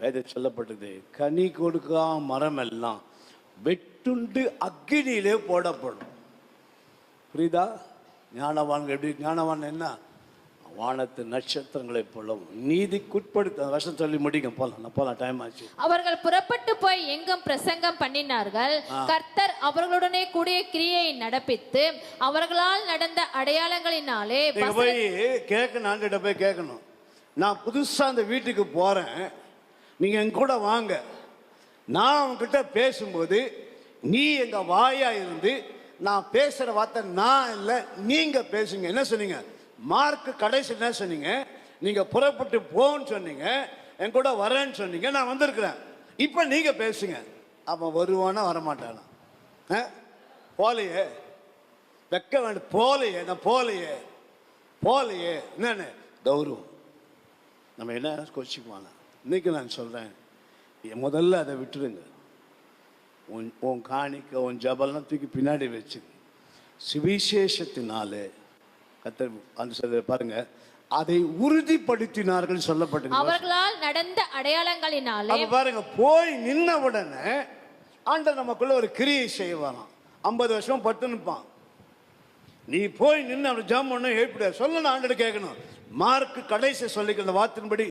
வேதம் சொல்லப்பட்டது, கனி கொடுக்கா மரம் எல்லாம் வெட்டுண்டு அக்கினியிலே போடப்படும். புரியுதா? ஞானவான் எப்படி? ஞானவான் என்ன? வானத்து நட்சத்திரங்களை போலவும் நீதிக்குட்படுத்த வருஷம் சொல்லி முடிக்கும். போலாம் டைம் ஆச்சு. அவர்கள் புறப்பட்டு போய் எங்கும் பிரசங்கம் பண்ணினார்கள். கர்த்தர் அவர்களுடனே கூடிய கிரியை நடப்பித்து அவர்களால் நடந்த அடையாளங்களினாலே. போய் கேட்கணும், ஆண்டுகிட்ட போய் கேட்கணும், நான் புதுசா அந்த வீட்டுக்கு போறேன், நீங்க என் கூட வாங்க, நான் அவங்ககிட்ட பேசும்போது நீ எங்க வாயா இருந்து நான் பேசுற வார்த்தை நான் இல்லை நீங்க பேசுங்க. என்ன சொன்னீங்க? மார்க் கடைசி என்ன சொன்னீங்க? நீங்க புறப்பட்டு போன்னு சொன்னீங்க, என் கூட வரேன்னு சொன்னீங்க, நான் வந்திருக்கிறேன், இப்ப நீங்க பேசுங்க. அப்ப வருவானா வரமாட்டானா? போலையே, வைக்க வேண்டும். போலையே, நான் போலையே என்னன்னு கௌரவம். நம்ம என்ன கொச்சிக்குவாங்க. இன்னைக்கு நான் சொல்றேன், முதல்ல அதை விட்டுருங்க. உன் காணிக்க உன் ஜபல்லாம் தூக்கி பின்னாடி வச்சு சுவிசேஷத்தினாலே கர்த்தர் அந்த பாருங்க, அதை உறுதிப்படுத்தினார்கள் சொல்லப்பட்டது. அவர்களால் நடந்த அடையாளங்களினாலே. பாருங்க, போய் நின்ன உடனே ஆண்டவர் நமக்குள்ள ஒரு கிரியை செய்வானாம். 50 வருஷம் பட்டு நிற்பான். நீ போய் நின்று அவன் ஜாம் ஒன்னும் எழுப்பிட சொல்லணும், ஆண்டவர் கேட்கணும். மார்க் கடைசி சொல்லிக்கிற வார்த்தையின்படி